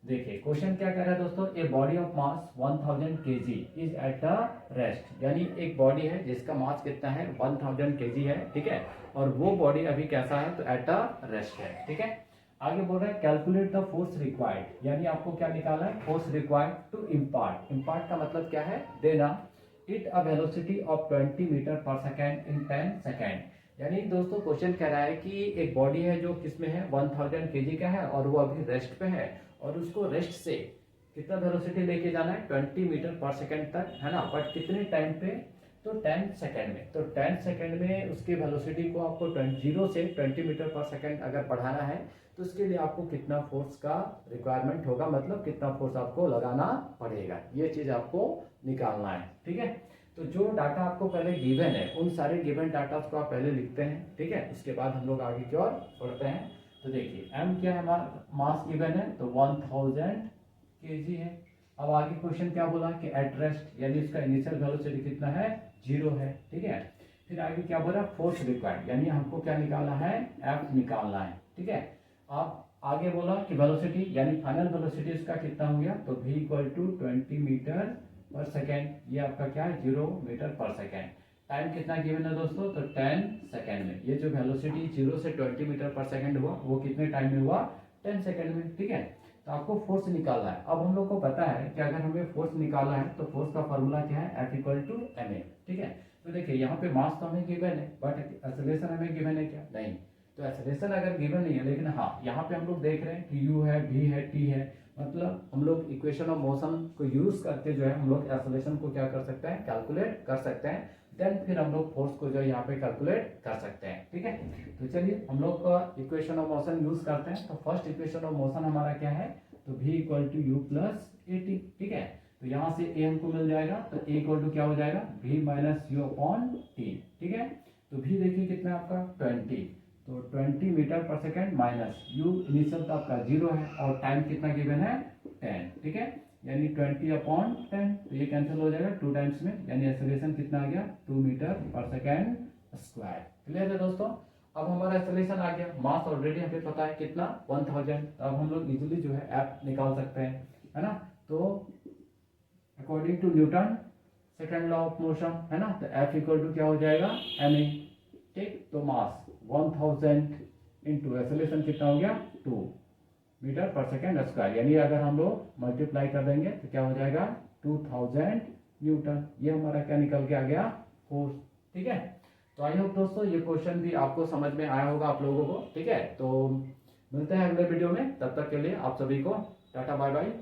देखिए क्वेश्चन क्या कह रहा है दोस्तों, a body of mass 1000 kg is at a rest, यानी एक बॉडी है जिसका मास कितना है 1000 kg है, ठीक है, और वो बॉडी अभी कैसा है तो एट अ रेस्ट है, ठीक है। आगे बोल रहा है कैलकुलेट द फोर्स रिक्वायर्ड, यानी आपको क्या निकालना है, force required to impart. Impart का मतलब क्या है, देना it a velocity of 20 metre पर सेकेंड इन 10 सेकेंड। यानी दोस्तों क्वेश्चन कह रहा है कि एक बॉडी है जो किसमें है 1000 kg का है और वो अभी रेस्ट पे है, और उसको रेस्ट से कितना वेलोसिटी लेके जाना है 20 मीटर पर सेकेंड तक, है ना, बट कितने टाइम पे, तो 10 सेकेंड में। तो 10 सेकेंड में उसकी वेलोसिटी को आपको 0 से 20 मीटर पर सेकेंड अगर बढ़ाना है तो उसके लिए आपको कितना फोर्स का रिक्वायरमेंट होगा, मतलब कितना फोर्स आपको लगाना पड़ेगा, ये चीज आपको निकालना है, ठीक है। तो जो डाटा आपको पहले गिवन है उन सारे गिवन डाटा को आप पहले लिखते हैं, ठीक है, उसके बाद हम लोग आगे की ओर बढ़ते हैं। तो देखिए m क्या है, हमारा मास गिवन है तो 1000 kg है। अब आगे क्वेश्चन क्या बोला कि एट रेस्ट, यानी इसका इनिशियल वेलोसिटी कितना है 0 है, ठीक है। फिर आगे क्या बोला, फोर्स रिक्वायर्ड, यानी हमको क्या निकालना है, f निकालना है, ठीक है। अब आगे बोला कि वेलोसिटी, यानी फाइनल वेलोसिटी इसका कितना हो गया, तो v इक्वल टू 20 मीटर पर सेकेंड, ये आपका क्या है 0 मीटर पर सेकेंड। टाइम कितना गिवन है दोस्तों, तो 10 सेकेंड में। ये जो वेलोसिटी 0 से 20 मीटर पर सेकेंड हुआ वो कितने टाइम में हुआ, 10 सेकेंड में, ठीक है। तो आपको फोर्स निकालना है। अब हम लोग को पता है कि अगर हमें फोर्स निकालना है तो फोर्स का फॉर्मूला क्या है, F इक्वल टू ma, ठीक है। तो देखिए यहाँ पे मास तो हमें गिवन है बट एक्सेलरेशन हमें गिवन है क्या, नहीं। तो एक्सेलरेशन अगर गिवन नहीं है, लेकिन हाँ यहाँ पे हम लोग देख रहे हैं कि u है, v है, t है, मतलब हम लोग इक्वेशन ऑफ मोशन को यूज करके जो है हम लोग एक्सेलरेशन को क्या कर सकते हैं, कैलकुलेट कर सकते हैं। देन फिर हम लोग फोर्स को जो है यहाँ पे कैलकुलेट कर सकते हैं, ठीक है। तो चलिए हम लोग का इक्वेशन ऑफ मोशन यूज करते हैं। तो फर्स्ट इक्वेशन ऑफ मोशन हमारा क्या है, तो v equal to u plus a t, ठीक है। तो यहाँ से a हमको मिल जाएगा, तो a इक्वल टू क्या हो जाएगा, v minus you upon T, ठीक है। तो v देखिए कितना है आपका 20, तो 20 मीटर पर सेकेंड माइनस u इनिशियल तो आपका 0 है और टाइम कितना गिवन है 10, ठीक है, यानी 20 अपॉन 10, तो ये कैंसिल हो जाएगा 2 टाइम्स में, यानी एक्सेलरेशन कितना आ गया 2 मीटर पर सेकेंड स्क्वायर। क्लियर है दोस्तों। अब हमारा एक्सेलरेशन आ गया, मास ऑलरेडी हमें पता है कितना 1000, अब हम लोग इजीली जो है एफ निकाल सकते हैं, है ना। तो according to Newton second law of motion, है ना, तो एफ इक्वल टू क्या हो जाएगा ma, ठीक। तो मास 1000 इंटू एक्सेलरेशन कितना हो गया 2 मीटर पर सेकेंड स्क्वायर, यानी अगर हम लोग मल्टीप्लाई कर देंगे तो क्या हो जाएगा 2000 न्यूटन। ये हमारा क्या निकल के आ गया फोर्स, ठीक है। तो आई होप दोस्तों ये क्वेश्चन भी आपको समझ में आया होगा आप लोगों को, ठीक है। तो मिलते हैं अगले वीडियो में, तब तक के लिए आप सभी को टाटा बाय बाय।